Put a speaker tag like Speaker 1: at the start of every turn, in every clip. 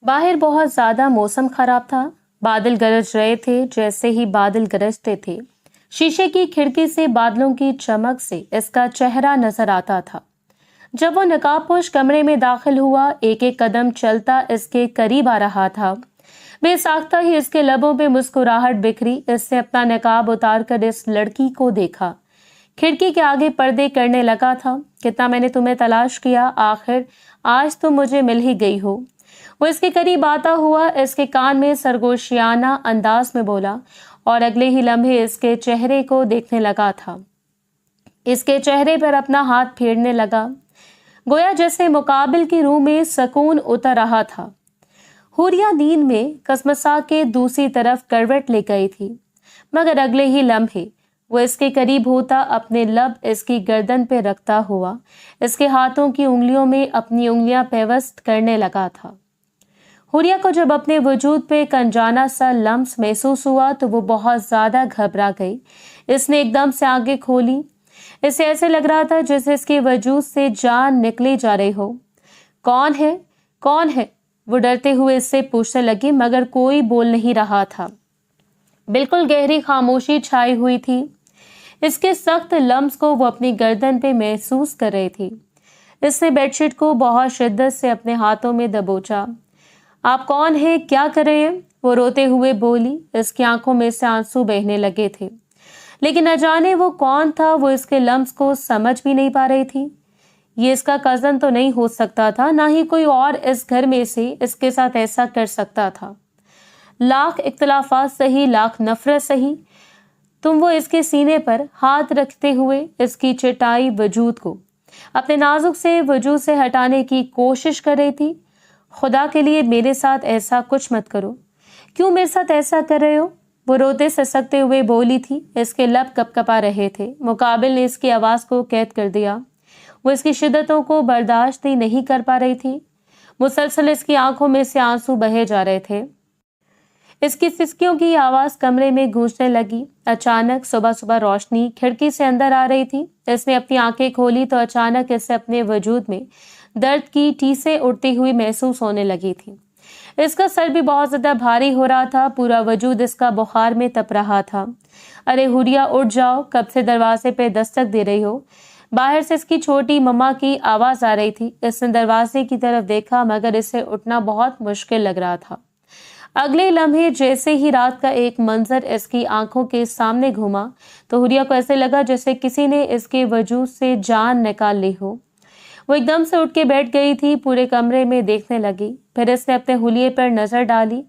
Speaker 1: باہر بہت زیادہ موسم خراب تھا. بادل گرج رہے تھے. جیسے ہی بادل گرجتے تھے شیشے کی کھڑکی سے بادلوں کی چمک سے اس کا چہرہ نظر آتا تھا. جب وہ نقاب پوش کمرے میں داخل ہوا ایک ایک قدم چلتا اس کے قریب آ رہا تھا. بے ساختہ ہی اس کے لبوں پہ مسکراہٹ بکھری. اس نے اپنا نقاب اتار کر اس لڑکی کو دیکھا. کھڑکی کے آگے پردے کرنے لگا تھا. کتنا میں نے تمہیں تلاش کیا, آخر آج تم مجھے مل ہی گئی ہو. وہ اس کے قریب آتا ہوا اس کے کان میں سرگوشیانہ انداز میں بولا اور اگلے ہی لمحے اس کے چہرے کو دیکھنے لگا تھا. اس کے چہرے پر اپنا ہاتھ پھیرنے لگا, گویا جیسے مقابل کی روح میں سکون اتر رہا تھا. حوریہ نیند میں کسمسا کے دوسری طرف کروٹ لے گئی تھی, مگر اگلے ہی لمحے وہ اس کے قریب ہوتا اپنے لب اس کی گردن پہ رکھتا ہوا اس کے ہاتھوں کی انگلیوں میں اپنی انگلیاں پیوست کرنے لگا تھا. حوریہ کو جب اپنے وجود پہ ایک انجانا سا لمس محسوس ہوا تو وہ بہت زیادہ گھبرا گئی. اس نے ایک دم سے آنکھیں کھولی. اسے ایسے لگ رہا تھا جیسے اس کے وجود سے جان نکلی جا رہی ہو. کون ہے, کون ہے؟ وہ ڈرتے ہوئے اس سے پوچھنے لگی, مگر کوئی بول نہیں رہا تھا. بالکل گہری خاموشی چھائی ہوئی تھی. اس کے سخت لمس کو وہ اپنی گردن پہ محسوس کر رہی تھی. اس نے بیڈ شیٹ کو بہت شدت سے اپنے ہاتھوں میں دبوچا. آپ کون ہیں, کیا کر رہے ہیں؟ وہ روتے ہوئے بولی. اس کی آنکھوں میں سے آنسو بہنے لگے تھے, لیکن نہ جانے وہ کون تھا. وہ اس کے لمس کو سمجھ بھی نہیں پا رہی تھی. یہ اس کا کزن تو نہیں ہو سکتا تھا, نہ ہی کوئی اور اس گھر میں سے اس کے ساتھ ایسا کر سکتا تھا. لاکھ اختلافات سہی, لاکھ نفرت سہی, تم وہ اس کے سینے پر ہاتھ رکھتے ہوئے اس کی چٹائی وجود کو اپنے نازک سے وجود سے ہٹانے کی کوشش کر رہی تھی. خدا کے لیے میرے ساتھ ایسا کچھ مت کرو. کیوں میرے ساتھ ایسا کر رہے ہو؟ وہ روتے سسکتے ہوئے بولی تھی. اس کے لب کپ کپا رہے تھے. مقابل نے اس کی آواز کو قید کر دیا. وہ اس کی شدتوں کو برداشت ہی نہیں کر پا رہی تھی. مسلسل اس کی آنکھوں میں سے آنسو بہے جا رہے تھے. اس کی سسکیوں کی آواز کمرے میں گونجنے لگی. اچانک صبح صبح روشنی کھڑکی سے اندر آ رہی تھی. اس نے اپنی آنکھیں کھولی تو اچانک اسے اپنے وجود میں درد کی ٹیسیں اڑتی ہوئی محسوس ہونے لگی تھی. اس کا سر بھی بہت زیادہ بھاری ہو رہا تھا. پورا وجود اس کا بخار میں تپ رہا تھا. ارے حوریہ, اٹھ جاؤ, کب سے دروازے پہ دستک دے رہی ہو؟ باہر سے اس کی چھوٹی مما کی آواز آ رہی تھی. اس نے دروازے کی طرف دیکھا, مگر اسے اٹھنا بہت مشکل لگ رہا تھا. اگلے لمحے جیسے ہی رات کا ایک منظر اس کی آنکھوں کے سامنے گھوما تو حوریہ کو ایسے لگا جیسے کسی نے اس کے وجود سے جان نکال لی ہو. وہ ایک دم سے اٹھ کے بیٹھ گئی تھی. پورے کمرے میں دیکھنے لگی. پھر اس نے اپنے حلیے پر نظر ڈالی.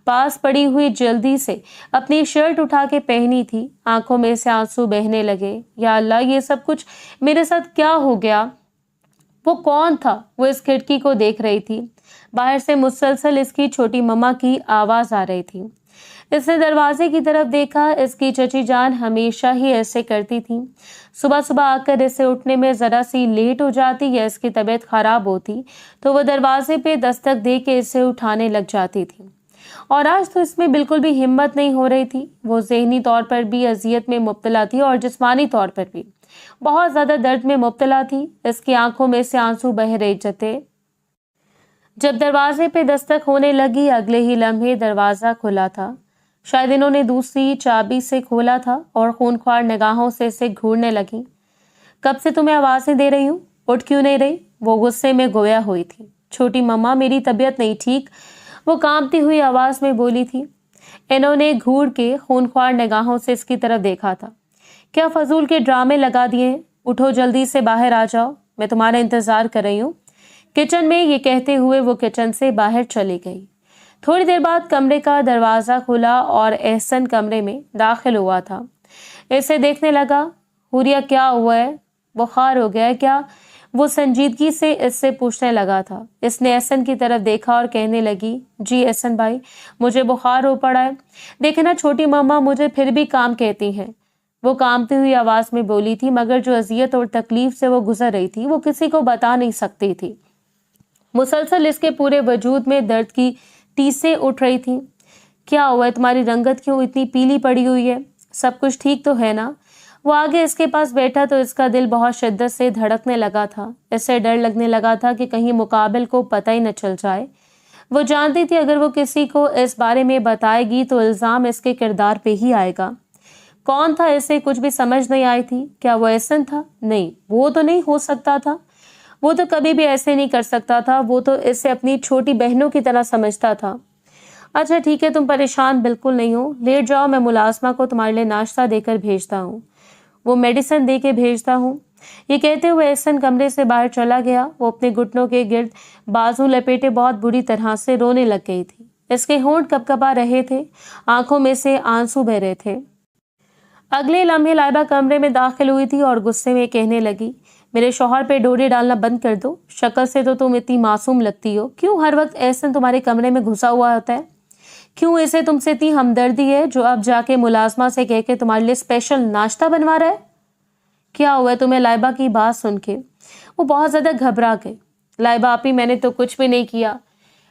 Speaker 1: پاس پڑی ہوئی جلدی سے اپنی شرٹ اٹھا کے پہنی تھی. آنکھوں میں سے آنسو بہنے لگے. یا اللہ, یہ سب کچھ میرے ساتھ کیا ہو گیا؟ وہ کون تھا؟ وہ اس کھڑکی کو دیکھ رہی تھی. باہر سے مسلسل اس کی چھوٹی مما کی آواز آ رہی تھی. اس نے دروازے کی طرف دیکھا. اس کی چچی جان ہمیشہ ہی ایسے کرتی تھی. صبح صبح آ کر اسے اٹھنے میں ذرا سی لیٹ ہو جاتی یا اس کی طبیعت خراب ہوتی تو وہ دروازے پہ دستک دے کے اسے اٹھانے لگ جاتی تھی. اور آج تو اس میں بالکل بھی ہمت نہیں ہو رہی تھی. وہ ذہنی طور پر بھی اذیت میں مبتلا تھی اور جسمانی طور پر بھی بہت زیادہ درد میں مبتلا تھی. اس کی آنکھوں میں سے آنسو بہ رہے تھے. جب دروازے پہ دستک ہونے لگی اگلے ہی لمحے دروازہ کھلا تھا. شاید انہوں نے دوسری چابی سے کھولا تھا اور خونخوار نگاہوں سے اسے گھورنے لگی. کب سے تمہیں آوازیں دے رہی ہوں, اٹھ کیوں نہیں رہی؟ وہ غصے میں گویا ہوئی تھی. چھوٹی مما, میری طبیعت نہیں ٹھیک, وہ کانپتی ہوئی آواز میں بولی تھی. انہوں نے گھور کے خونخوار نگاہوں سے اس کی طرف دیکھا تھا. کیا فضول کے ڈرامے لگا دیے ہیں؟ اٹھو, جلدی سے باہر آ جاؤ, میں تمہارا انتظار کر رہی ہوں. کچن میں یہ کہتے ہوئے وہ کچن سے باہر چلی گئی. تھوڑی دیر بعد کمرے کا دروازہ کھلا اور احسن کمرے میں داخل ہوا تھا. اسے دیکھنے لگا. حوریہ, کیا ہوا ہے؟ بخار ہو گیا ہے کیا؟ وہ سنجیدگی سے اس سے پوچھنے لگا تھا. اس نے احسن کی طرف دیکھا اور کہنے لگی, جی احسن بھائی, مجھے بخار ہو پڑا ہے. دیکھنا چھوٹی ماما, مجھے پھر بھی کام کہتی ہیں. وہ کانپتی ہوئی آواز میں بولی تھی, مگر جو اذیت اور تکلیف سے وہ گزر رہی تھی وہ کسی کو بتا نہیں سکتی تھی. مسلسل اس کے پورے وجود میں درد کی ٹیسیں اٹھ رہی تھیں. کیا ہوا ہے, تمہاری رنگت کیوں اتنی پیلی پڑی ہوئی ہے؟ سب کچھ ٹھیک تو ہے نا؟ وہ آگے اس کے پاس بیٹھا تو اس کا دل بہت شدت سے دھڑکنے لگا تھا. اس سے ڈر لگنے لگا تھا کہ کہیں مقابل کو پتہ ہی نہ چل جائے. वो जानती थी अगर वो किसी को इस बारे में बताएगी तो इल्जाम इसके किरदार पे ही आएगा। कौन था, इसे कुछ भी समझ नहीं आई थी। क्या वो एहसन था? नहीं, वो तो नहीं हो सकता था। वो तो कभी भी ऐसे नहीं कर सकता था। वो तो इसे अपनी छोटी बहनों की तरह समझता था। अच्छा ठीक है, तुम परेशान बिल्कुल नहीं हो, लेट जाओ, मैं मुलाजमा को तुम्हारे लिए नाश्ता देकर भेजता हूँ, वो मेडिसिन दे के भेजता हूँ। ये कहते हुए एहसन कमरे से बाहर चला गया। वो अपने घुटनों के गिर्द बाजू लपेटे बहुत बुरी तरह से रोने लग गई थी। इसके होंठ कपकपा रहे थे, आंखों में से आंसू बह रहे थे। अगले लम्हे लाइबा कमरे में दाखिल हुई थी और गुस्से में कहने लगी, मेरे शौहर पे डोरे डालना बंद कर दो। शक्ल से तो तुम इतनी मासूम लगती हो। क्यों हर वक्त एहसन तुम्हारे कमरे में घुसा हुआ होता है? क्यों इसे तुमसे इतनी हमदर्दी है जो अब जाके मुलाजमा से कह के तुम्हारे लिए स्पेशल नाश्ता बनवा रहा है? क्या हुआ है तुम्हें? लाइबा की बात सुन के वो बहुत ज्यादा घबरा गई। लाइबा आपी, मैंने तो कुछ भी नहीं किया,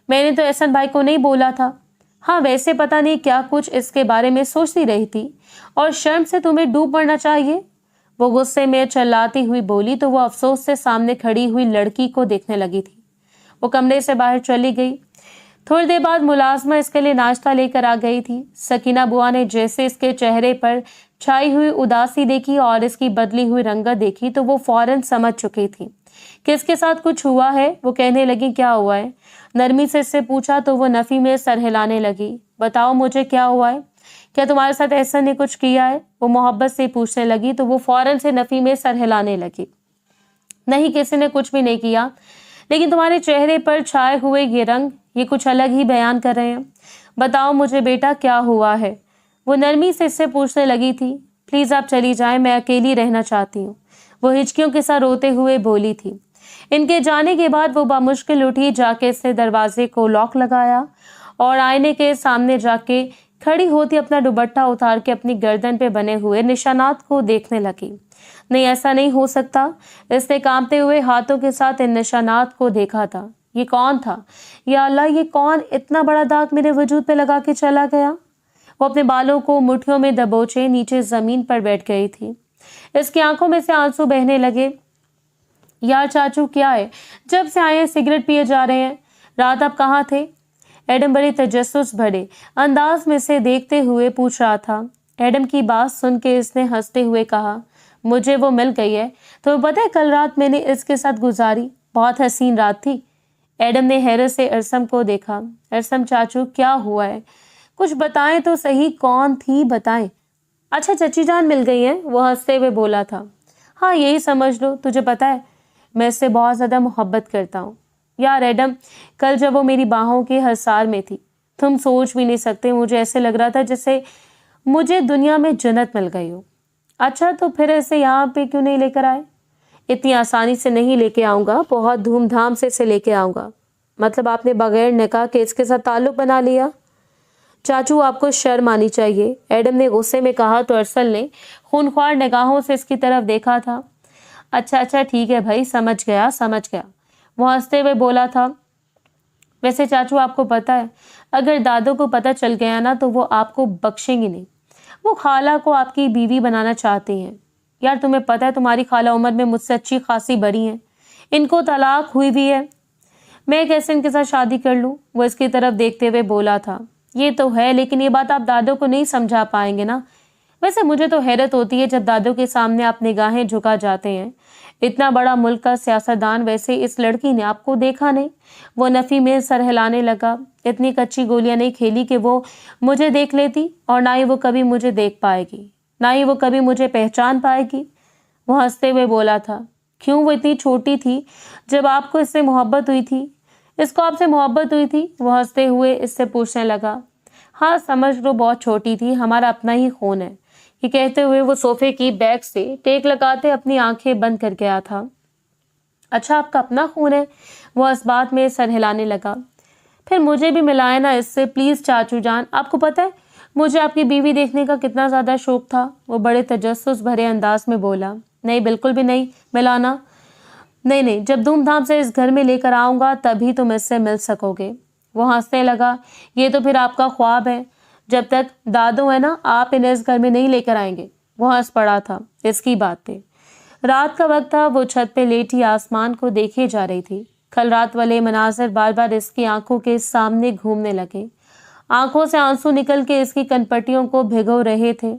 Speaker 1: मैंने तो एहसन भाई को नहीं बोला था। हाँ, वैसे पता नहीं क्या कुछ इसके बारे में सोचती रही थी और शर्म से तुम्हें डूब मरना चाहिए। वो गुस्से में चिल्लाती हुई बोली तो वो अफसोस से सामने खड़ी हुई लड़की को देखने लगी थी। वो कमरे से बाहर चली गई। थोड़ी देर बाद मुलाजमा इसके लिए नाश्ता लेकर आ गई थी। सकीना बुआ ने जैसे इसके चेहरे पर छाई हुई उदासी देखी और इसकी बदली हुई रंगत देखी तो वो फौरन समझ चुकी थी कि इसके साथ कुछ हुआ है। वो कहने लगी, क्या हुआ है? नरमी से इससे पूछा तो वो नफी में सर हिलाने लगी। बताओ मुझे, क्या हुआ है? क्या तुम्हारे साथ एहसन ने कुछ किया है? वो मोहब्बत से पूछने लगी तो वो फौरन से नफी में सर हिलाने लगी। नहीं, किसी ने कुछ भी नहीं किया, लेकिन तुम्हारे चेहरे पर छाए हुए ये रंग, ये कुछ अलग ही बयान कर रहे हैं। बताओ मुझे बेटा, क्या हुआ है? वो नरमी से इससे पूछने लगी थी। प्लीज आप चली जाएं, मैं अकेली रहना चाहती हूँ, वो हिचकियों के साथ रोते हुए बोली थी। इनके जाने के बाद वो बामुश्किल उठी, जाके इसने दरवाजे को लॉक लगाया और आईने के सामने जाके खड़ी होती अपना दुपट्टा उतार के अपनी गर्दन पे बने हुए निशानात को देखने लगी। नहीं, ऐसा नहीं हो सकता। इसने कांपते हुए हाथों के साथ इन निशानात को देखा था। ये कौन था? या अल्लाह, ये कौन इतना बड़ा दाग मेरे वजूद पे लगा के चला गया? वो अपने बालों को मुट्ठियों में दबोचे नीचे जमीन पर बैठ गई थी। इसकी आंखों में से आंसू बहने लगे। यार चाचू, क्या है? जब से आए हैं सिगरेट पिए जा रहे हैं। रात आप कहाँ थे? एडम बड़े तजस्सुस भरे अंदाज में से देखते हुए पूछ रहा था। एडम की बात सुन के इसने हंसते हुए कहा, मुझे वो मिल गई है। तो पता है, कल रात मैंने इसके साथ गुजारी, बहुत हसीन रात थी। एडम ने हैरत से अरसम को देखा। अरसम चाचू, क्या हुआ है? कुछ बताएं तो सही, कौन थी, बताएं। अच्छा, चची जान मिल गई है, वो हंसते हुए बोला था। हाँ, यही समझ लो। तुझे पता है, मैं इससे बहुत ज्यादा मोहब्बत करता हूँ। यार एडम, कल जब वो मेरी बाहों के हसार में थी, तुम सोच भी नहीं सकते, मुझे ऐसे लग रहा था जैसे मुझे दुनिया में जन्नत मिल गई हो। अच्छा, तो फिर ऐसे यहाँ पे क्यों नहीं लेकर आए? इतनी आसानी से नहीं लेके आऊँगा, बहुत धूमधाम से इसे लेके आऊँगा। मतलब आपने बगैर निकाह के इसके साथ ताल्लुक बना लिया? चाचू, आपको शर्म आनी चाहिए, एडम ने गुस्से में कहा तो अरसल ने खूनख्वार निगाहों से इसकी तरफ देखा था। अच्छा ठीक है भाई, समझ गया। वो हंसते हुए बोला था। वैसे चाचू, आपको पता है, अगर दादो को पता चल गया ना तो वो आपको बख्शेंगी नहीं। वो खाला को आपकी बीवी बनाना चाहती हैं। यार तुम्हें पता है, तुम्हारी खाला उम्र में मुझसे अच्छी खासी बड़ी हैं, इनको तलाक हुई भी है। मैं कैसे इनके साथ शादी कर लूँ? वो इसकी तरफ देखते हुए बोला था। ये तो है, लेकिन ये बात आप दादो को नहीं समझा पाएंगे ना। वैसे मुझे तो हैरत होती है जब दादो के सामने आप निगाहें झुका जाते हैं। इतना बड़ा मुल्क का सियासतदान, वैसे इस लड़की ने आपको देखा नहीं। वो नफी में सर हिलाने लगा। इतनी कच्ची गोलियां नहीं खेली कि वो मुझे देख लेती, और ना ही वो कभी मुझे देख पाएगी, ना ही वो कभी मुझे पहचान पाएगी। वो हंसते हुए बोला था। क्यों? वो इतनी छोटी थी जब आपको इससे मोहब्बत हुई थी? इसको आपसे मोहब्बत हुई थी? वो हंसते हुए इससे पूछने लगा। हाँ, समझ लो, बहुत छोटी थी, हमारा अपना ही खून है। ये कहते हुए वो सोफे की बैक से टेक लगाते अपनी आंखें बंद कर गया था। अच्छा, आपका अपना खून है? वो इस बात में सर हिलाने लगा। फिर मुझे भी मिलाए ना इससे, प्लीज चाचू जान। आपको पता है मुझे आपकी बीवी देखने का कितना ज्यादा शौक था। वो बड़े तजस्सुस भरे अंदाज में बोला। नहीं, बिल्कुल भी नहीं मिलाना। नहीं, जब धूमधाम से इस घर में लेकर आऊंगा तभी तुम इससे मिल सकोगे। वो हंसने लगा। ये तो फिर आपका ख्वाब है। जब तक दादू है ना, आप इन्हें इस घर में नहीं लेकर आएंगे। वो हंस पड़ा था इसकी बात पे। रात का वक्त था। वो छत पे लेटी आसमान को देखे जा रही थी। कल रात वाले मनाजर बार बार इसकी आंखों के सामने घूमने लगे। आंखों से आंसू निकल के इसकी कनपटियों को भिगो रहे थे।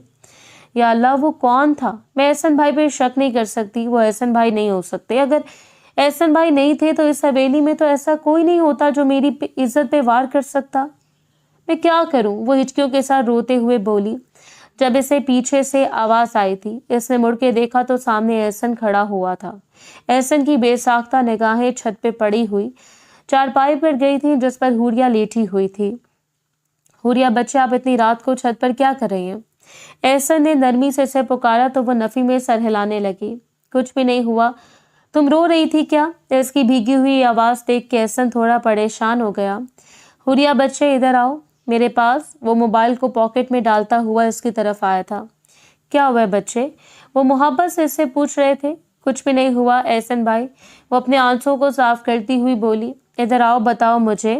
Speaker 1: या अल्लाह, वो कौन था? मैं एहसन भाई पे शक नहीं कर सकती, वो एहसन भाई नहीं हो सकते। अगर एहसन भाई नहीं थे तो इस हवेली में तो ऐसा कोई नहीं होता जो मेरी इज्जत पे वार कर सकता। मैं क्या करूं? वो हिचकियों के साथ रोते हुए बोली। जब इसे पीछे से आवाज आई थी, इसने मुड़ के देखा तो सामने एहसन खड़ा हुआ था। एहसन की बेसाख्ता निगाहें छत पे पड़ी हुई चारपाई पर गई थी जिस पर हुरिया लेटी हुई थी। हुरिया बच्चे, आप इतनी रात को छत पर क्या कर रही हैं? एहसन ने नरमी से इसे पुकारा तो वो नफी में सर हिलाने लगी। कुछ भी नहीं हुआ, तुम रो रही थी क्या? इसकी भीगी हुई आवाज देख के एहसन थोड़ा परेशान हो गया। हुरिया बच्चे, इधर आओ मेरे पास। वो मोबाइल को पॉकेट में डालता हुआ इसकी तरफ आया था। क्या हुआ बच्चे? वो मोहब्बत से इससे पूछ रहे थे। कुछ भी नहीं हुआ एहसन भाई, वो अपने आंसुओं को साफ करती हुई बोली। इधर आओ, बताओ मुझे।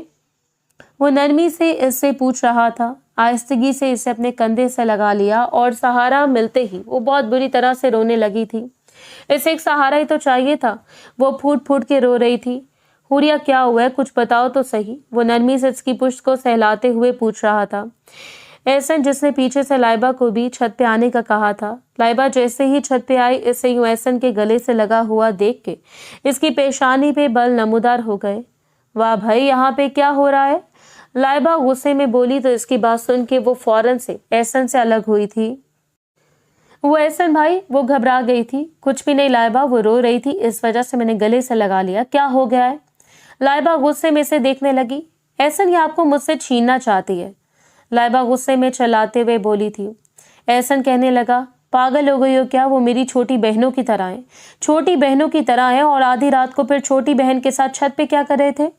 Speaker 1: वो नरमी से इससे पूछ रहा था। आहिस्तगी से इसे अपने कंधे से लगा लिया और सहारा मिलते ही वो बहुत बुरी तरह से रोने लगी थी। इसे एक सहारा ही तो चाहिए था। वो फूट फूट के रो रही थी। हुरिया, क्या हुआ है? कुछ बताओ तो सही। वो नरमी से इसकी पुश्त को सहलाते हुए पूछ रहा था। एहसन, जिसने पीछे से लाइबा को भी छत पे आने का कहा था, लाइबा जैसे ही छत पे आई, इसे यूं एहसन के गले से लगा हुआ देख के इसकी पेशानी पे बल नमूदार हो गए। वाह भाई, यहाँ पे क्या हो रहा है? लाइबा गुस्से में बोली तो इसकी बात सुन के वो फौरन से एहसन से अलग हुई थी। वो एहसन भाई, वो घबरा गई थी। कुछ भी नहीं लाइबा, वो रो रही थी, इस वजह से मैंने गले से लगा लिया। क्या हो गया है? लाइबा गुस्से में से देखने लगी। एहसन, ये आपको मुझसे छीनना चाहती है, लाइबा गुस्से में चलाते हुए बोली थी। एहसन कहने लगा, पागल हो गई हो क्या? वो मेरी छोटी बहनों की तरह है, छोटी बहनों की तरह है। और आधी रात को फिर छोटी बहन के साथ छत पे क्या कर रहे थे?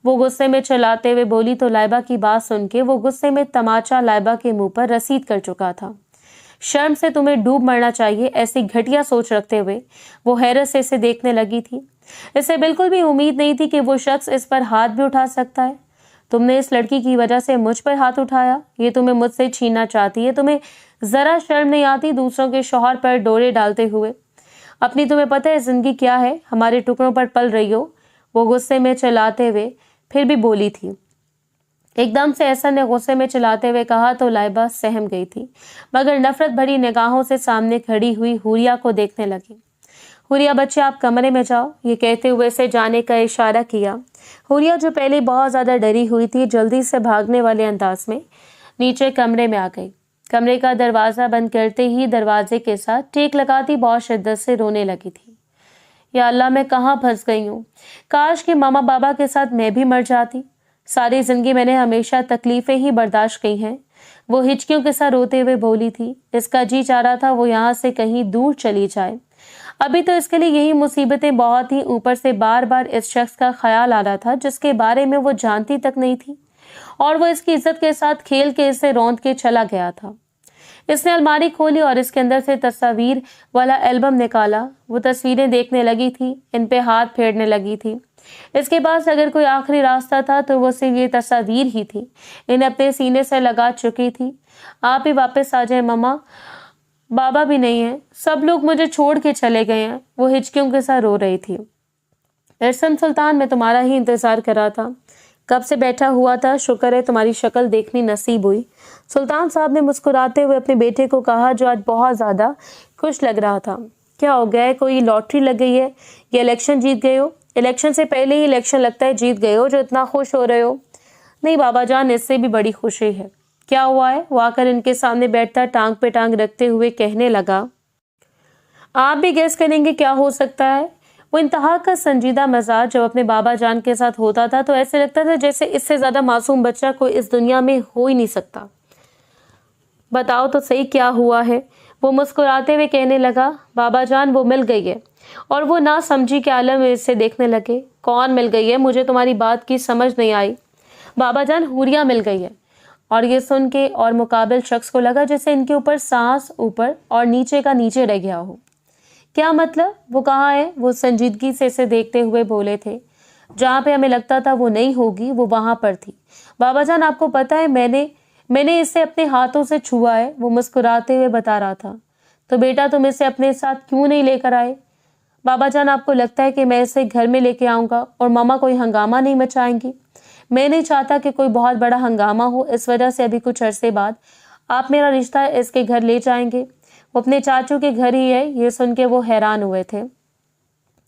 Speaker 1: वो गुस्से में चलाते हुए बोली तो लाइबा की बात सुन के वो गुस्से में तमाचा लाइबा के मुंह पर रसीद कर चुका था। शर्म से तुम्हें डूब मरना चाहिए, ऐसी घटिया सोच रखते हुए वो हैरत से इसे देखने लगी थी। इसे बिल्कुल भी उम्मीद नहीं थी कि वो शख्स इस पर हाथ भी उठा सकता है। तुमने इस लड़की की वजह से मुझ पर हाथ उठाया, ये तुम्हें मुझसे छीनना चाहती है। तुम्हें जरा शर्म नहीं आती दूसरों के शौहर पर डोरे डालते हुए? अपनी तुम्हें पता है जिंदगी क्या है? हमारे टुकड़ों पर पल रही हो। वो गुस्से में चलाते हुए फिर भी बोली थी। एकदम से एहसन ने गुस्से में चिल्लाते हुए कहा तो लाइबा सहम गई थी, मगर नफरत भरी निगाहों से सामने खड़ी हुई हुरिया को देखने लगी। हुरिया बच्चे, आप कमरे में जाओ, ये कहते हुए से जाने का इशारा किया। हुरिया, जो पहले बहुत ज्यादा डरी हुई थी, जल्दी से भागने वाले अंदाज में नीचे कमरे में आ गई। कमरे का दरवाजा बंद करते ही दरवाजे के साथ टेक लगाती बहुत शिद्दत से रोने लगी थी। या अल्लाह, मैं कहाँ फंस गई हूँ? काश कि मामा बाबा के साथ मैं भी मर जाती। सारी जिंदगी मैंने हमेशा तकलीफें ही बर्दाश्त की हैं। वो हिचकियों के साथ रोते हुए बोली थी। इसका जी चाह रहा था वो यहाँ से कहीं दूर चली जाए। अभी तो इसके लिए यही मुसीबतें बहुत ही, ऊपर से बार बार इस शख्स का ख्याल आ रहा था जिसके बारे में वो जानती तक नहीं थी, और वो इसकी इज्जत के साथ खेल के इसे रौंद के चला गया था। इसने अलमारी खोली और इसके अंदर से तस्वीर वाला एल्बम निकाला। वो तस्वीरें देखने लगी थी, इन पे हाथ फेरने लगी थी। इसके पास अगर कोई आखिरी रास्ता था तो वो सिर्फ ये तस्वीर ही थी। इन्हें अपने सीने से लगा चुकी थी। आप ही वापस आ जाए मम्मा, बाबा भी नहीं है, सब लोग मुझे छोड़ के चले गए हैं। वो हिचकियों के साथ रो रही थी। एहसन सुल्तान, मैं तुम्हारा ही इंतजार कर रहा था, कब से बैठा हुआ था। शुक्र है तुम्हारी शक्ल देखनी नसीब हुई। सुल्तान साहब ने मुस्कुराते हुए अपने बेटे को कहा, जो आज बहुत ज्यादा खुश लग रहा था। क्या हो गया है? कोई लॉटरी लग गई है या इलेक्शन जीत गए हो? इलेक्शन से पहले ही इलेक्शन लगता है जीत गए हो, जो इतना खुश हो रहे हो? नहीं बाबा जान, इससे भी बड़ी खुशी है। क्या हुआ है? वो आकर इनके सामने बैठता टांग पे टांग रखते हुए कहने लगा। आप भी गेस करेंगे क्या हो सकता है? वो इंतहा का संजीदा मजाज जब अपने बाबा जान के साथ होता था तो ऐसे लगता था जैसे इससे ज्यादा मासूम बच्चा कोई इस दुनिया में हो ही नहीं सकता। बताओ तो सही क्या हुआ है? वो मुस्कुराते हुए कहने लगा। बाबा जान, वो मिल गई है। और वो ना समझी के आलम में इससे देखने लगे। कौन मिल गई है? मुझे तुम्हारी बात की समझ नहीं आई। बाबा जान, हुरिया मिल गई है। और ये सुन के और मुकाबिल शख्स को लगा जैसे इनके ऊपर सांस ऊपर और नीचे का नीचे रह गया हो। क्या मतलब? वो कहाँ है? वो संजीदगी से इसे देखते हुए बोले थे। जहाँ पे हमें लगता था वो नहीं होगी, वो वहां पर थी। बाबा जान, आपको पता है मैंने इसे अपने हाथों से छुआ है। वो मुस्कुराते हुए बता रहा था। तो बेटा तुम इसे अपने साथ क्यों नहीं लेकर आए? बाबा जान, आपको लगता है कि मैं इसे घर में लेके आऊँगा और मम्मा कोई हंगामा नहीं मचाएंगी? मैं नहीं चाहता कि कोई बहुत बड़ा हंगामा हो, इस वजह से अभी कुछ अरसे बाद आप मेरा रिश्ता इसके घर ले जाएंगे। वो अपने चाचू के घर ही है। ये सुन के वो हैरान हुए थे।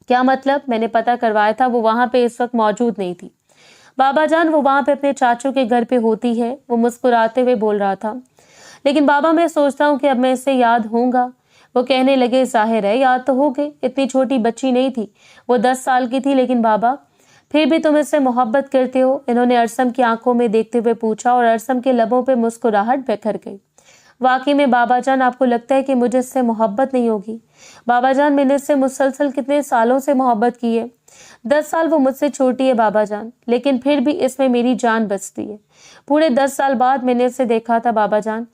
Speaker 1: क्या मतलब? मैंने पता करवाया था, वो वहां पे इस वक्त मौजूद नहीं थी। बाबा जान, वो वहां पे अपने चाचू के घर पे होती है, वो मुस्कुराते हुए बोल रहा था। लेकिन बाबा, मैं सोचता हूँ कि अब मैं इससे याद होऊंगा। वो कहने लगे, जाहिर है याद तो हो गई, इतनी छोटी बच्ची नहीं थी, वो 10 साल की थी। लेकिन बाबा, फिर भी तुम इससे मोहब्बत करते हो? इन्होंने अरसम की आंखों में देखते हुए पूछा और अरसम के लबों पे मुस्कुराहट बिखर गई। वाकई में बाबा जान, आपको लगता है कि मुझे इससे मोहब्बत नहीं होगी? बाबा जान, मैंने इससे मुसलसल कितने सालों से मोहब्बत की है। 10 साल वो मुझसे छोटी है बाबा जान, लेकिन फिर भी इसमें मेरी जान बसती है। पूरे 10 साल बाद मैंने इसे देखा था बाबा जान।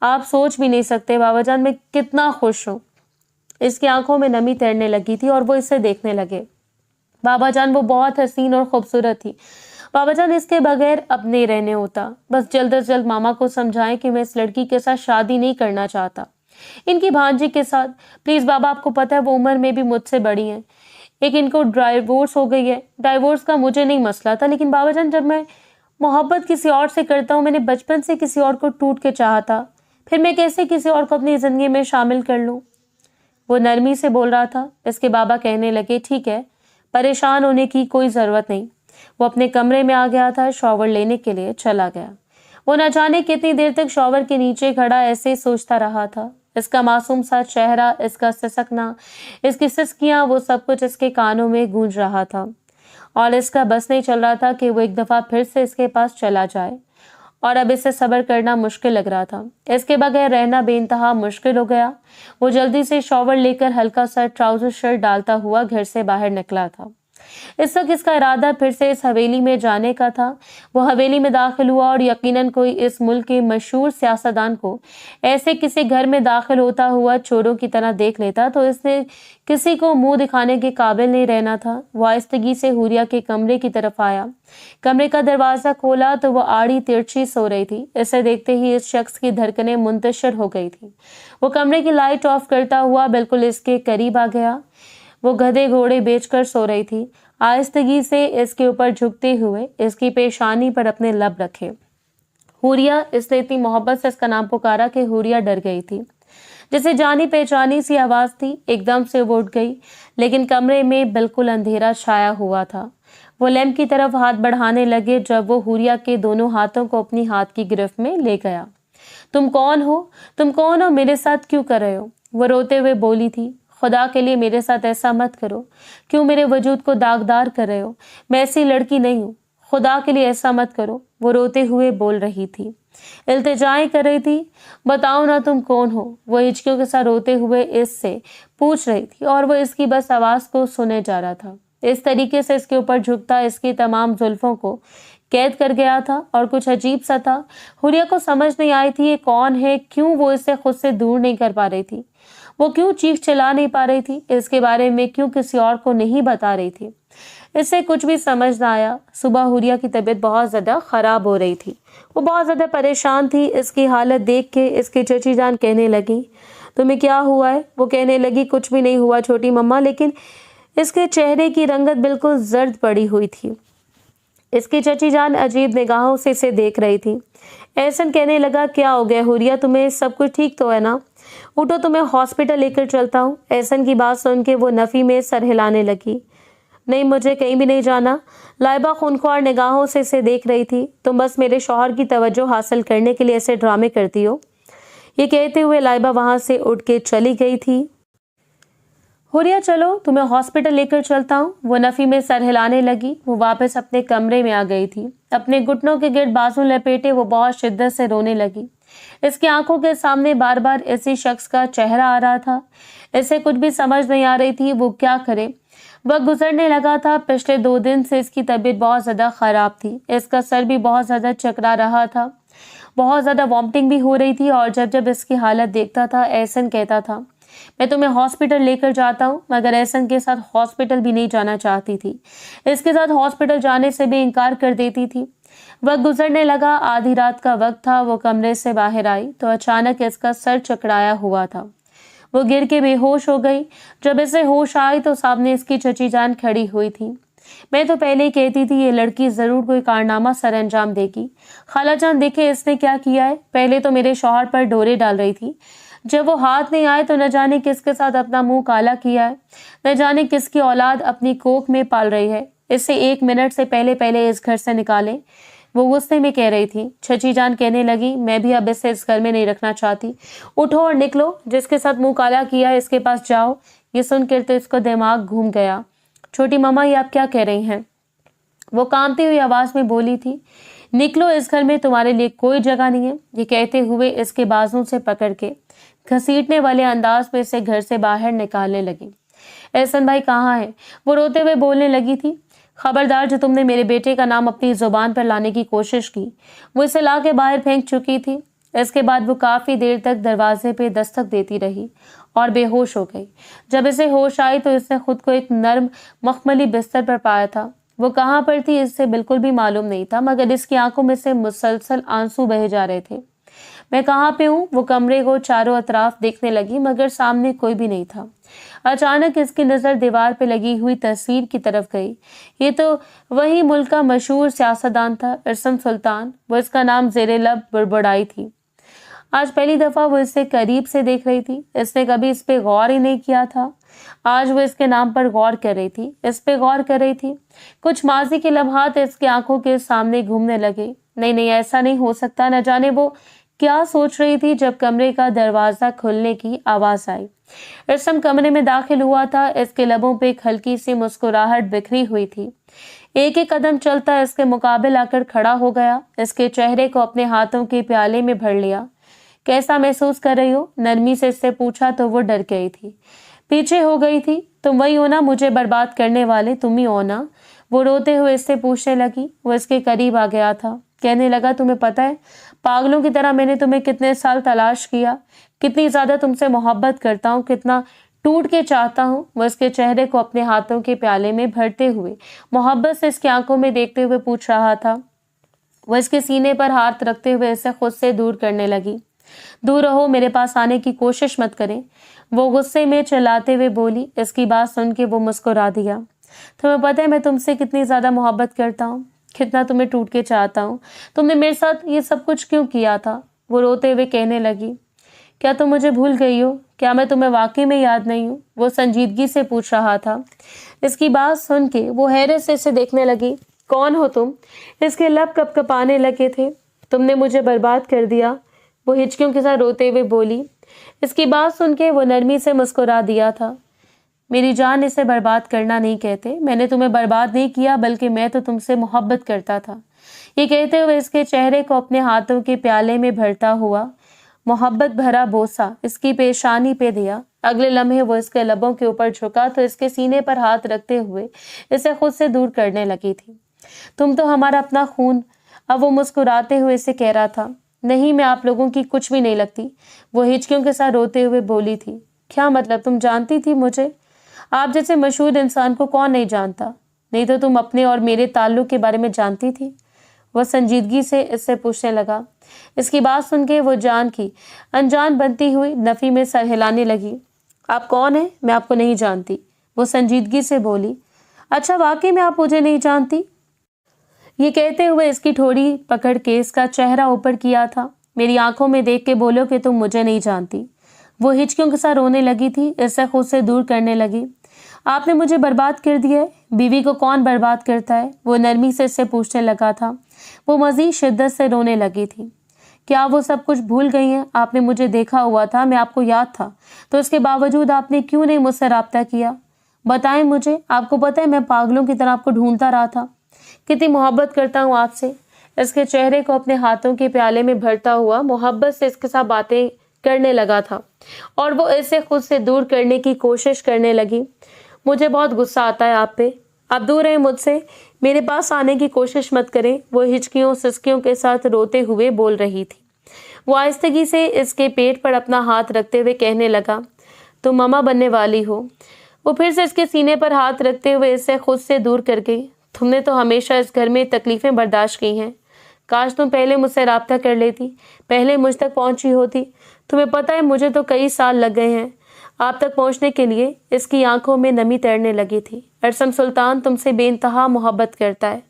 Speaker 1: आप सोच भी नहीं सकते बाबा जान, मैं कितना खुश हूँ। इसकी आंखों में नमी तैरने लगी थी और वो इसे देखने लगे। बाबा जान, वो बहुत हसीन और खूबसूरत थी। बाबा जान, इसके बगैर अब नहीं रहने होता। बस जल्द से जल्द मामा को समझाएं कि मैं इस लड़की के साथ शादी नहीं करना चाहता, इनकी भांजी के साथ। प्लीज बाबा, आपको पता है वो उम्र में भी मुझसे बड़ी हैं। एक इनको डाइवोर्स हो गई है। डाइवोर्स का मुझे नहीं मसला था, लेकिन बाबा जान, जब मैं मोहब्बत किसी और से करता हूँ, मैंने बचपन से किसी और को टूट के चाहा था, फिर मैं कैसे किसी और को अपनी जिंदगी में शामिल कर लूँ? वो नरमी से बोल रहा था। इसके बाबा कहने लगे, ठीक है, परेशान होने की कोई जरूरत नहीं। वो अपने कमरे में आ गया था, शॉवर लेने के लिए चला गया। वो न जाने कितनी देर तक शॉवर के नीचे खड़ा ऐसे सोचता रहा था। इसका मासूम सा चेहरा, इसका सिसकना, इसकी सिसकियां, वो सब कुछ इसके कानों में गूंज रहा था और इसका बस नहीं चल रहा था कि वो एक दफा फिर से इसके पास चला जाए। और अब इसे सब्र करना मुश्किल लग रहा था। इसके बगैर रहना बेइंतहा मुश्किल हो गया। वो जल्दी से शॉवर लेकर हल्का सा ट्राउजर शर्ट डालता हुआ घर से बाहर निकला था। इस वक्त इसका इरादा फिर से इस हवेली में जाने का था। वो हवेली में दाखिल हुआ और यकीनन कोई इस मुल्क के मशहूर सियासतदान को ऐसे किसी घर में दाखिल होता हुआ चोरों की तरह देख लेता तो इसने किसी को मुंह दिखाने के काबिल नहीं रहना था। वो आहिस्तगी से हुरिया के कमरे की तरफ आया। कमरे का दरवाजा खोला तो वो आड़ी तिरछी सो रही थी। इसे देखते ही इस शख्स की धड़कनें मुंतशिर हो गई थी। वो कमरे की लाइट ऑफ करता हुआ बिल्कुल इसके करीब आ गया। वो गधे घोड़े बेचकर सो रही थी। आहिस्तगी से इसके ऊपर झुकते हुए इसकी पेशानी पर अपने लब रखे। हुरिया, इसने इतनी मोहब्बत से इसका नाम पुकारा कि हुरिया डर गई थी। जैसे जानी पहचानी सी आवाज थी, एकदम से वो उठ गई। लेकिन कमरे में बिल्कुल अंधेरा छाया हुआ था। वो लैंप की तरफ हाथ बढ़ाने लगे जब वो हुरिया के दोनों हाथों को अपनी हाथ की गिरफ्त में ले गया। तुम कौन हो? तुम कौन हो? मेरे साथ क्यों कर रहे हो? वो रोते हुए बोली थी। खुदा के लिए मेरे साथ ऐसा मत करो। क्यों मेरे वजूद को दागदार कर रहे हो? मैं ऐसी लड़की नहीं हूँ। खुदा के लिए ऐसा मत करो। वो रोते हुए बोल रही थी, इल्तिजाएं कर रही थी। बताओ ना तुम कौन हो? वो हिचकियों के साथ रोते हुए इससे पूछ रही थी और वो इसकी बस आवाज को सुने जा रहा था। इस तरीके से इसके ऊपर झुकता इसकी तमाम जुल्फों को कैद कर गया था और कुछ अजीब सा था। हुरिया को समझ नहीं आई थी ये कौन है, क्यों वो इसे खुद से दूर नहीं कर पा रही थी, वो क्यों चीख चिल्ला नहीं पा रही थी, इसके बारे में क्यों किसी और को नहीं बता रही थी। इससे कुछ भी समझ ना आया। सुबह हुरिया की तबीयत बहुत ज्यादा खराब हो रही थी। वो बहुत ज्यादा परेशान थी। इसकी हालत देख के इसकी चची जान कहने लगी, तुम्हें क्या हुआ है? वो कहने लगी, कुछ भी नहीं हुआ छोटी मम्मा। लेकिन इसके चेहरे की रंगत बिल्कुल जर्द पड़ी हुई थी। इसकी चची जान अजीब निगाहों से इसे देख रही थी। एहसन कहने लगा, क्या हो गया हुरिया, तुम्हें सब कुछ ठीक तो है ना? उठो, तुम्हें हॉस्पिटल लेकर चलता हूँ। एहसन की बात सुन के वो नफी में सर हिलाने लगी। नहीं, मुझे कहीं भी नहीं जाना। लाइबा खूनख्वार निगाहों से इसे देख रही थी। तुम बस मेरे शौहर की तवज्जो हासिल करने के लिए ऐसे ड्रामे करती हो। ये कहते हुए लाइबा वहां से उठ के चली गई थी। हुरिया, चलो तुम्हें हॉस्पिटल लेकर चलता हूँ। वो नफी में सर हिलाने लगी। वो वापस अपने कमरे में आ गई थी। अपने घुटनों के गिर्द बाजू लपेटे वो बहुत शिद्दत से रोने लगी। इसकी आंखों के सामने बार बार इसी शख्स का चेहरा आ रहा था। इसे कुछ भी समझ नहीं आ रही थी वो क्या करे। वक्त गुजरने लगा था। पिछले 2 दिन से इसकी तबीयत बहुत ज्यादा खराब थी। इसका सर भी बहुत ज्यादा चकरा रहा था। बहुत ज्यादा वॉमिटिंग भी हो रही थी और जब जब इसकी हालत देखता था एहसन कहता था, मैं तुम्हें हॉस्पिटल लेकर जाता हूँ। मगर एहसन के साथ हॉस्पिटल भी नहीं जाना चाहती थी। इसके साथ हॉस्पिटल जाने से भी इनकार कर देती थी। वक्त गुजरने लगा। आधी रात का वक्त था। वो कमरे से बाहर आई तो अचानक इसका सर चकराया हुआ था। वो गिर के बेहोश हो गई। जब इसे होश आई तो सामने इसकी चची जान खड़ी हुई थी। मैं तो पहले ही कहती थी ये लड़की जरूर कोई कारनामा सर अंजाम देगी। खालाजान देखे इसने क्या किया है। पहले तो मेरे शौहर पर डोरे डाल रही थी, जब वो हाथ नहीं आए तो न जाने किसके साथ अपना मुंह काला किया है, न जाने किसकी औलाद अपनी कोख में पाल रही है। इसे 1 मिनट से पहले पहले इस घर से निकाले, वो गुस्से में कह रही थी। छची जान कहने लगी, मैं भी अब इसे इस घर में नहीं रखना चाहती, उठो और निकलो, जिसके साथ मुंह काला किया है इसके पास जाओ। ये सुनकर तो इसको दिमाग घूम गया। छोटी मामा ये आप क्या कह रही हैं? वो कांपती हुई आवाज में बोली थी। निकलो, इस घर में तुम्हारे लिए कोई जगह नहीं है। ये कहते हुए इसके बाजू से पकड़ के घसीटने वाले अंदाज में इसे घर से बाहर निकालने लगी। एहसन भाई कहाँ है? वो रोते हुए बोलने लगी थी। खबरदार, जो तुमने मेरे बेटे का नाम अपनी जुबान पर लाने की कोशिश की, वो इसे ला के बाहर फेंक चुकी थी। इसके बाद वो काफी देर तक दरवाजे पे दस्तक देती रही और बेहोश हो गई। जब इसे होश आई तो इसने खुद को एक नर्म मखमली बिस्तर पर पाया था। वो कहाँ पर थी इससे बिल्कुल भी मालूम नहीं था, मगर इसकी आंखों में से मुसलसल आंसू बहे जा रहे थे। मैं कहाँ पे हूँ? वो कमरे को चारों अतराफ देखने लगी, मगर सामने कोई भी नहीं था। अचानक इसकी नजर दीवार पे लगी हुई तस्वीर की तरफ गई। ये तो वही मुल्क का मशहूर सियासतदान था, इरसम सुल्तान। वो इसका नाम ज़ेरे लब बुड़बुड़ाई थी। आज पहली दफा वो इसे करीब से देख रही थी। इसने कभी इस पे गौर ही नहीं किया था। आज वो इसके नाम पर गौर कर रही थी, इस पे गौर कर रही थी। कुछ माजी के लम्हात इसकी आंखों के सामने घूमने लगे। नहीं नहीं, ऐसा नहीं हो सकता। न जाने वो क्या सोच रही थी जब कमरे का दरवाजा खुलने की आवाज आई। इरसम कमरे में दाखिल हुआ था। इसके लबों पे एक हल्की सी मुस्कुराहट बिखरी हुई थी। एक एक कदम चलता इसके मुकाबिल आकर खड़ा हो गया। इसके चेहरे को अपने हाथों के प्याले में भर लिया। कैसा महसूस कर रही हो? नरमी से इससे पूछा तो वो डर गई थी, पीछे हो गई थी। तुम वही हो ना, मुझे बर्बाद करने वाले तुम ही हो ना? वो रोते हुए इससे पूछने लगी। वो इसके करीब आ गया था, कहने लगा, तुम्हें पता है पागलों की तरह मैंने तुम्हें कितने साल तलाश किया, कितनी ज्यादा तुमसे मोहब्बत करता हूँ, कितना टूट के चाहता हूँ। वो इसके चेहरे को अपने हाथों के प्याले में भरते हुए मोहब्बत से इसकी आंखों में देखते हुए पूछ रहा था। वो इसके सीने पर हाथ रखते हुए इसे खुद से दूर करने लगी। दूर रहो, मेरे पास आने की कोशिश मत करें, वो गुस्से में चिल्लाते हुए बोली। इसकी बात सुन के वो मुस्कुरा दिया। तुम्हें पता है मैं तुमसे कितनी ज्यादा मोहब्बत करता हूँ, कितना तुम्हें टूट के चाहता हूँ। तुमने मेरे साथ ये सब कुछ क्यों किया था? वो रोते हुए कहने लगी। क्या तुम मुझे भूल गई हो? क्या मैं तुम्हें वाकई में याद नहीं हूँ? वो संजीदगी से पूछ रहा था। इसकी बात सुन के वो हैरत से इसे देखने लगी। कौन हो तुम? इसके लब कपकपाने लगे थे। तुमने मुझे बर्बाद कर दिया, वो हिचकियों के साथ रोते हुए बोली। इसकी बात सुन के वो नरमी से मुस्कुरा दिया था। मेरी जान, इसे बर्बाद करना नहीं कहते। मैंने तुम्हें बर्बाद नहीं किया, बल्कि मैं तो तुमसे मोहब्बत करता था। ये कहते हुए इसके चेहरे को अपने हाथों के प्याले में भरता हुआ मोहब्बत भरा बोसा इसकी पेशानी पे दिया। अगले लम्हे वो इसके लबों के ऊपर झुका तो इसके सीने पर हाथ रखते हुए इसे खुद से दूर करने लगी थी। तुम तो हमारा अपना खून। अब वो मुस्कुराते हुए इसे कह रहा था। नहीं, मैं आप लोगों की कुछ भी नहीं लगती, वो हिचकियों के साथ रोते हुए बोली थी। क्या मतलब? तुम जानती थी मुझे? आप जैसे मशहूर इंसान को कौन नहीं जानता? नहीं तो तुम अपने और मेरे ताल्लुक के बारे में जानती थी? वह संजीदगी से इससे पूछने लगा। इसकी बात सुन के वो जान की अनजान बनती हुई नफी में सर हिलाने लगी। आप कौन है? मैं आपको नहीं जानती, वो संजीदगी से बोली। अच्छा, वाकई में आप मुझे नहीं जानती? ये कहते हुए इसकी ठोड़ी पकड़ के इसका चेहरा ऊपर किया था। मेरी आंखों में देख के बोलो कि तुम मुझे नहीं जानती। वो हिचकियों के साथ रोने लगी थी, इससे खुद से दूर करने लगी। आपने मुझे बर्बाद कर दिया है। बीवी को कौन बर्बाद करता है? वो नरमी से इससे पूछने लगा था। वो मजीद शिद्दत से रोने लगी थी। क्या वो सब कुछ भूल गई हैं? आपने मुझे देखा हुआ था, मैं आपको याद था, तो इसके बावजूद आपने क्यों नहीं मुझसे राब्ता किया? बताएं मुझे। आपको पता है मैं पागलों की तरह आपको ढूंढता रहा था, कितनी मोहब्बत करता हूँ आपसे। इसके चेहरे को अपने हाथों के प्याले में भरता हुआ मोहब्बत से इसके साथ बातें करने लगा था और वो इसे खुद से दूर करने की कोशिश करने लगी। मुझे बहुत गुस्सा आता है आप पे, आप दूर रहें मुझसे, मेरे पास आने की कोशिश मत करें। वो हिचकियों सिसकियों के साथ रोते हुए बोल रही थी। वो आहिस्तगी से इसके पेट पर अपना हाथ रखते हुए कहने लगा, तुम मामा बनने वाली हो। वो फिर से इसके सीने पर हाथ रखते हुए इसे खुद से दूर कर गई। तुमने तो हमेशा इस घर में तकलीफें बर्दाश्त की हैं। काश तुम पहले मुझसे राब्ता कर लेती, पहले मुझ तक पहुंची होती। तुम्हें पता है मुझे तो कई साल लग गए हैं। आप तक पहुंचने के लिए इसकी आंखों में नमी तैरने लगी थी। अरसम सुल्तान तुमसे बेइंतहा मोहब्बत करता है,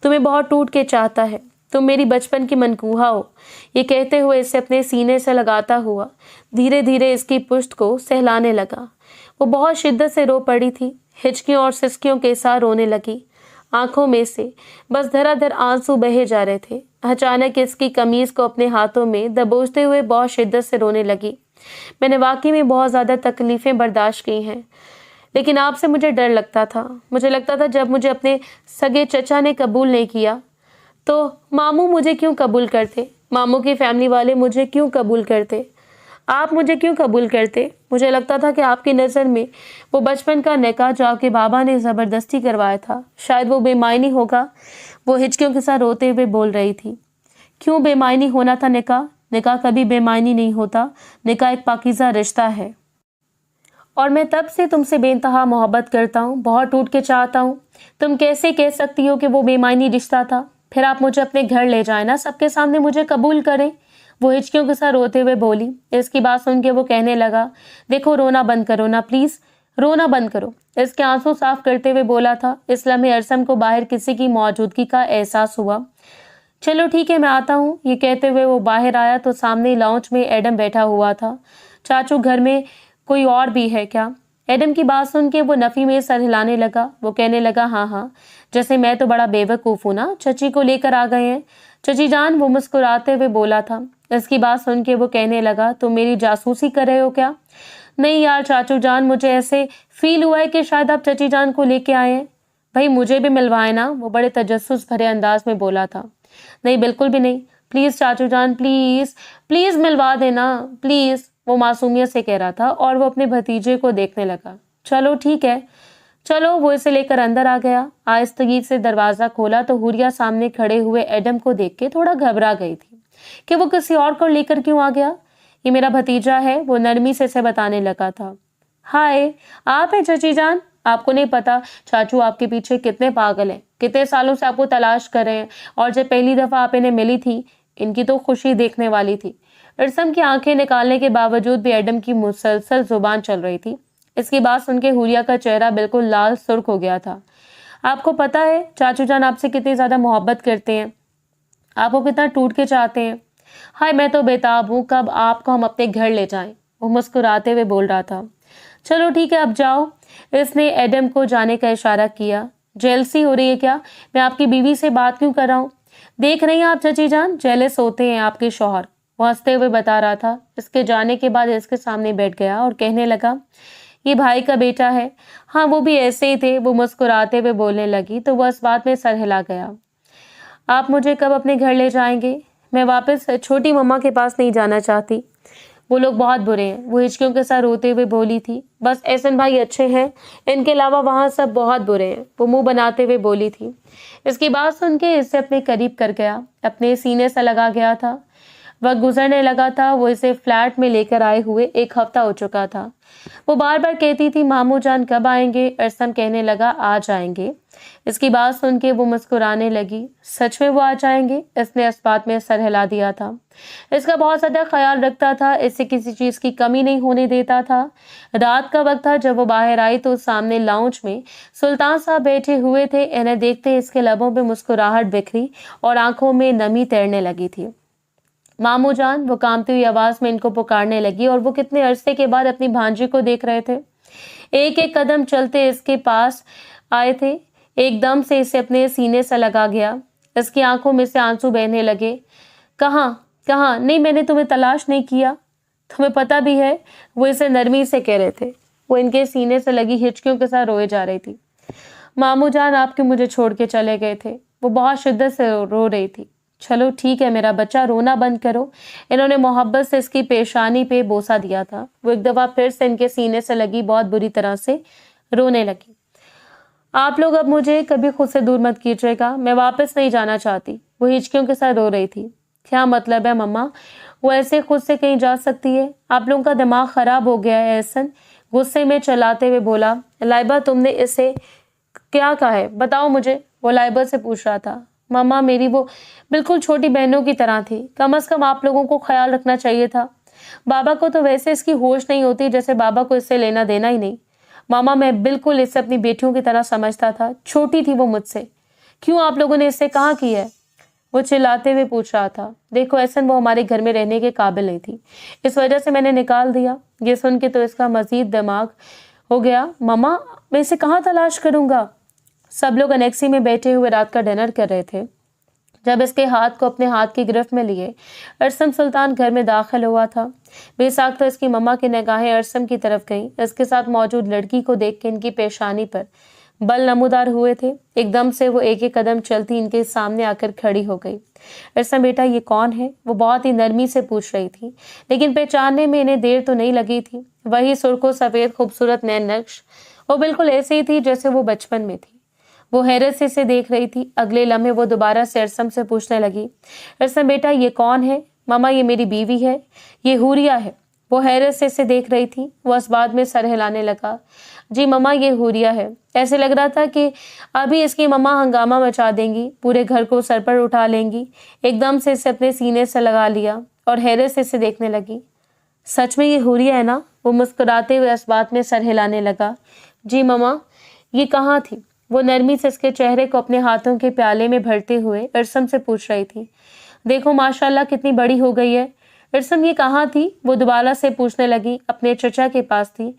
Speaker 1: तुम्हें बहुत टूट के चाहता है, तुम मेरी बचपन की मनकूहा हो। ये कहते हुए इसे अपने सीने से लगाता हुआ धीरे धीरे इसकी पुश्त को सहलाने लगा। वो बहुत शिद्दत से रो पड़ी थी, हिचकियों और सिसकियों के साथ रोने लगी। आंखों में से बस धराधर आंसू बहे जा रहे थे। अचानक इसकी कमीज को अपने हाथों में दबोचते हुए बहुत शिद्दत से रोने लगी। मैंने वाकई में बहुत ज़्यादा तकलीफ़ें बर्दाश्त की हैं, लेकिन आपसे मुझे डर लगता था। मुझे लगता था जब मुझे अपने सगे चचा ने कबूल नहीं किया तो मामू मुझे क्यों कबूल करते, मामू की फैमिली वाले मुझे क्यों कबूल करते, आप मुझे क्यों कबूल करते। मुझे लगता था कि आपकी नज़र में वो बचपन का निकाह जो आपके बाबा ने ज़बरदस्ती करवाया था, शायद वो बेमायनी होगा। वो हिचकियों के साथ रोते हुए बोल रही थी। क्यों बेमायनी होना था निकाह? निकाह कभी बेमायनी नहीं होता। निकाह एक पाकीज़ा रिश्ता है और मैं तब से तुमसे बेइंतहा मोहब्बत करता हूँ, बहुत टूट के चाहता हूँ। तुम कैसे कह सकती हो कि वो बेमायनी रिश्ता था? फिर आप मुझे अपने घर ले जाए ना, सबके सामने मुझे कबूल करें। वो हिचकियों के साथ रोते हुए बोली। इसकी बात सुन के वो कहने लगा, देखो रोना बंद करो ना प्लीज़, रोना बंद करो। इसके आंसू साफ करते हुए बोला था। इस लम्हे अरसम को बाहर किसी की मौजूदगी का एहसास हुआ। चलो ठीक है, मैं आता हूँ। ये कहते हुए वो बाहर आया तो सामने लाउंज में एडम बैठा हुआ था। चाचू घर में कोई और भी है क्या? एडम की बात सुन के वो नफ़ी में सर हिलाने लगा। वो कहने लगा, हाँ हाँ, जैसे मैं तो बड़ा बेवकूफ़ हूँ ना, चची को लेकर आ गए हैं। चची जान, वो मुस्कुराते हुए बोला था। इसकी बात सुन के वो कहने लगा, तुम मेरी जासूसी कर रहे हो क्या? नहीं यार चाचू जान, मुझे ऐसे फील हुआ है कि शायद आप चची जान को लेके आए हैं। भाई मुझे भी मिलवाए ना, वो बड़े तजस्सुस भरे अंदाज में बोला था। नहीं बिल्कुल भी नहीं, प्लीज़ चाचू जान, प्लीज़ प्लीज़ मिलवा देना प्लीज़, वो मासूमियत से कह रहा था और वो अपने भतीजे को देखने लगा। चलो ठीक है, चलो। वो इसे लेकर अंदर आ गया। आहिस्तगी से दरवाज़ा खोला तो हुरिया सामने खड़े हुए एडम को देख के थोड़ा घबरा गई थी कि वो किसी और को लेकर क्यों आ गया। ये मेरा भतीजा है, वो नरमी से इसे बताने लगा था। हाय, आप हैं चची जान? आपको नहीं पता चाचू आपके पीछे कितने पागल हैं, कितने सालों से आपको तलाश कर रहे हैं, और जब पहली दफ़ा आप इन्हें मिली थी, इनकी तो खुशी देखने वाली थी। इरसम की आंखें निकालने के बावजूद भी एडम की मुसलसल जुबान चल रही थी। इसकी बात सुन के हुरिया का चेहरा बिल्कुल लाल सुर्ख हो गया था। आपको पता है चाचू जान आपसे कितनी ज़्यादा मोहब्बत करते हैं, आपको कितना टूट के चाहते हैं। हाय मैं तो बेताब हूँ कब आपको हम अपने घर ले जाएं। वो मुस्कुराते हुए बोल रहा था। चलो ठीक है, अब जाओ। इसने एडम को जाने का इशारा किया। जेलसी हो रही है क्या? मैं आपकी बीवी से बात क्यों कर रहा हूँ? देख रही हैं आप चची जान, जेलस होते हैं आपके शौहर, वो हंसते हुए बता रहा था। इसके जाने के बाद इसके सामने बैठ गया और कहने लगा, ये भाई का बेटा है। हाँ वो भी ऐसे ही थे। वो मुस्कुराते हुए बोलने लगी तो वह इस बात में सर हिला गया। आप मुझे कब अपने घर ले जाएंगे? मैं वापस छोटी मम्मा के पास नहीं जाना चाहती, वो लोग बहुत बुरे हैं। वो हिचकियों के साथ रोते हुए बोली थी। बस एहसन भाई अच्छे हैं, इनके अलावा वहाँ सब बहुत बुरे हैं, वो मुंह बनाते हुए बोली थी। इसकी बात सुन के इससे अपने करीब कर गया, अपने सीने से लगा गया था। वक्त गुजरने लगा था। वो इसे फ्लैट में लेकर आए हुए 1 हफ्ता हो चुका था। वो बार बार कहती थी, मामू जान कब आएंगे? अरसम कहने लगा, आ जाएंगे। इसकी बात सुन के वो मुस्कुराने लगी। सच में वो आ जाएंगे? इसने इस बात में सर हिला दिया था। इसका बहुत ज़्यादा ख्याल रखता था, इससे किसी चीज़ की कमी नहीं होने देता था। रात का वक्त था जब वो बाहर आई तो सामने लाउंज में सुल्तान साहब बैठे हुए थे। इन्हें देखते इसके लबों पे मुस्कुराहट बिखरी और आंखों में नमी तैरने लगी थी। मामू जान, वो कांपती हुई आवाज में इनको पुकारने लगी और वो कितने अरसे के बाद अपनी भांजी को देख रहे थे। एक एक कदम चलते इसके पास आए थे। एकदम से इसे अपने सीने से लगा गया। इसकी आंखों में से आंसू बहने लगे। कहाँ कहाँ? नहीं, मैंने तुम्हें तलाश नहीं किया, तुम्हें पता भी है, वो इसे नरमी से कह रहे थे। वो इनके सीने से लगी हिचकियों के साथ रोए जा रही थी। मामू जान आपके मुझे छोड़ के चले गए थे। वो बहुत शिद्दत से रो रही थी। चलो ठीक है मेरा बच्चा, रोना बंद करो। इन्होंने मोहब्बत से इसकी पेशानी पे बोसा दिया था। वो एक दफ़ा फिर से इनके सीने से लगी बहुत बुरी तरह से रोने लगी। आप लोग अब मुझे कभी खुद से दूर मत कीजिएगा, मैं वापस नहीं जाना चाहती। वो हिचकियों के साथ रो रही थी। क्या मतलब है मम्मा, वो ऐसे खुद से कहीं जा सकती है? आप लोगों का दिमाग खराब हो गया है एहसन, गुस्से में चलाते हुए बोला। लाइबा तुमने इसे क्या कहा है बताओ मुझे, वो लाइबा से पूछ रहा था। मम्मा मेरी वो बिल्कुल छोटी बहनों की तरह थी, कम से कम आप लोगों को ख्याल रखना चाहिए था। बाबा को तो वैसे इसकी होश नहीं होती, जैसे बाबा को इससे लेना देना ही नहीं। मामा, मैं बिल्कुल इसे अपनी बेटियों की तरह समझता था, छोटी थी वो मुझसे। क्यों आप लोगों ने इससे कहाँ की है? वो चिल्लाते हुए पूछ रहा था। देखो एहसन, वो हमारे घर में रहने के काबिल नहीं थी, इस वजह से मैंने निकाल दिया। ये सुन के तो इसका मजीद दिमाग हो गया। मामा, मैं इसे कहाँ तलाश करूंगा? सब लोग अनेक्सी में बैठे हुए रात का डिनर कर रहे थे जब इसके हाथ को अपने हाथ की गिरफ्त में लिए अरसम सुल्तान घर में दाखिल हुआ था। बेसाख्ता तो इसकी मम्मा की निगाहें अरसम की तरफ गईं। इसके साथ मौजूद लड़की को देख के इनकी पेशानी पर बल नमूदार हुए थे। एकदम से वो एक एक कदम चलती इनके सामने आकर खड़ी हो गई। अरसम, बेटा ये कौन है? वो बहुत ही नरमी से पूछ रही थी, लेकिन पहचानने में इन्हें देर तो नहीं लगी थी। वही सुर्खो सफेद खूबसूरत नैन नक्श, वो बिल्कुल ऐसे ही थी जैसे वो बचपन में थी। वो हैरत से इसे देख रही थी। अगले लम्हे वो दोबारा से अरसम से पूछने लगी, अरसम बेटा ये कौन है? मामा, ये मेरी बीवी है, ये हुरिया है। वो हैरत से इसे देख रही थी। वो इस बात में सर हिलाने लगा। जी मम्मा, ये हुरिया है। ऐसे लग रहा था कि अभी इसकी मम्मा हंगामा मचा देंगी, पूरे घर को सर पर उठा लेंगी। एकदम से इसे अपने सीने से लगा लिया और हैरत से इसे देखने लगी। सच में ये हुरिया है ना? वो मुस्कुराते हुए इस बात में सर हिलाने लगा। जी मम्मा, ये कहाँ थी? वो नरमी से इसके चेहरे को अपने हाथों के प्याले में भरते हुए इरसम से पूछ रही थी। देखो माशाल्लाह कितनी बड़ी हो गई है। इरसम, ये कहाँ थी? वो दोबारा से पूछने लगी। अपने चचा के पास थी।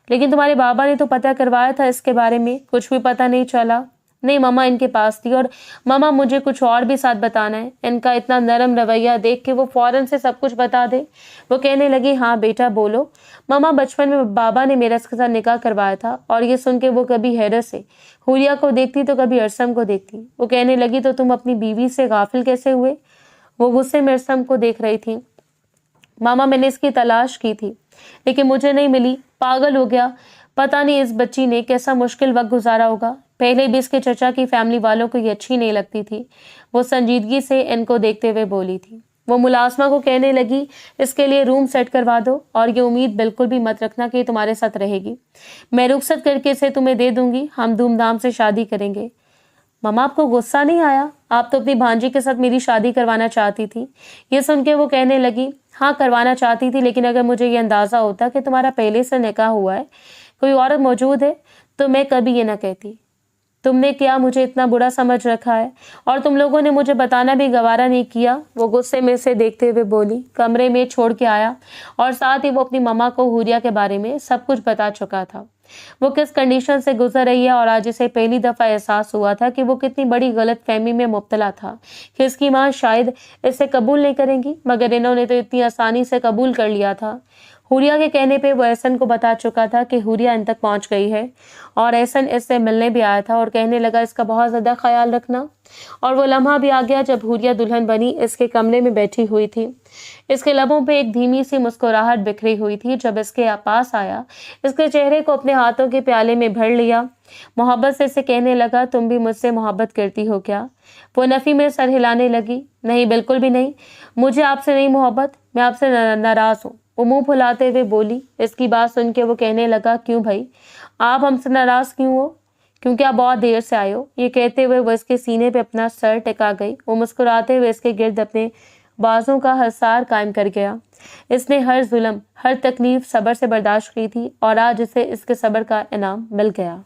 Speaker 1: लेकिन तुम्हारे बाबा ने तो पता करवाया था इसके बारे में, कुछ भी पता नहीं चला? नहीं मामा, इनके पास थी। और मामा, मुझे कुछ और भी साथ बताना है। इनका इतना नरम रवैया देख के वो फौरन से सब कुछ बता दे। वो कहने लगी, हाँ बेटा बोलो। मामा, बचपन में बाबा ने मेरा इसके साथ निकाह करवाया था। और ये सुन के वो कभी हैरत से हुरिया को देखती तो कभी अरसम को देखती। वो कहने लगी, तो तुम अपनी बीवी से गाफिल कैसे हुए? वो गुस्से में अरसम को देख रही थी। मामा, मैंने इसकी तलाश की थी लेकिन मुझे नहीं मिली। पागल हो गया। पता नहीं इस बच्ची ने कैसा मुश्किल वक्त गुजारा होगा। पहले भी इसके चचा की फैमिली वालों को ये अच्छी नहीं लगती थी। वो संजीदगी से इनको देखते हुए बोली थी। वो मुलाजमा को कहने लगी, इसके लिए रूम सेट करवा दो और ये उम्मीद बिल्कुल भी मत रखना कि तुम्हारे साथ रहेगी। मैं रुखसत करके इसे तुम्हें दे दूंगी, हम धूमधाम से शादी करेंगे। मम्मा, आपको गुस्सा नहीं आया? आप तो अपनी भांजी के साथ मेरी शादी करवाना चाहती थी। ये सुन के वो कहने लगी, हाँ करवाना चाहती थी, लेकिन अगर मुझे ये अंदाजा होता कि तुम्हारा पहले से निकाह हुआ है, कोई औरत मौजूद है, तो मैं कभी ये ना कहती। तुमने क्या मुझे इतना बुरा समझ रखा है? और तुम लोगों ने मुझे बताना भी गवारा नहीं किया। वो गुस्से में से देखते हुए बोली। कमरे में छोड़ के आया और साथ ही वो अपनी मम्मा को हुरिया के बारे में सब कुछ बता चुका था। वो किस कंडीशन से गुजर रही है और आज इसे पहली दफा एहसास हुआ था कि वो कितनी बड़ी गलत फहमी में मुब्तला था कि इसकी माँ शायद इसे कबूल नहीं करेंगी, मगर इन्होंने तो इतनी आसानी से कबूल कर लिया था। हुरिया के कहने पे वो एहसन को बता चुका था कि हुरिया इन तक पहुंच गई है और एहसन इससे मिलने भी आया था और कहने लगा इसका बहुत ज़्यादा ख्याल रखना। और वो लम्हा भी आ गया जब हुरिया दुल्हन बनी इसके कमरे में बैठी हुई थी। इसके लबों पे एक धीमी सी मुस्कुराहट बिखरी हुई थी। जब इसके पास आया, इसके चेहरे को अपने हाथों के प्याले में भर लिया। मोहब्बत से इसे कहने लगा, तुम भी मुझसे मोहब्बत करती हो क्या? वो नफ़ी में सर हिलाने लगी। नहीं, बिल्कुल भी नहीं, मुझे आपसे नहीं मोहब्बत, मैं आपसे नाराज़ हूँ। वो मुंह फुलाते हुए बोली। इसकी बात सुन के वो कहने लगा, क्यों भाई, आप हमसे नाराज़ क्यों हो? क्योंकि आप बहुत देर से आए हो। ये कहते हुए वो इसके सीने पे अपना सर टिका गई। वो मुस्कुराते हुए इसके गिर्द अपने बाजों का हसार कायम कर गया। इसने हर जुल्म, हर तकलीफ सब्र से बर्दाश्त की थी और आज इसे इसके सब्र का इनाम मिल गया।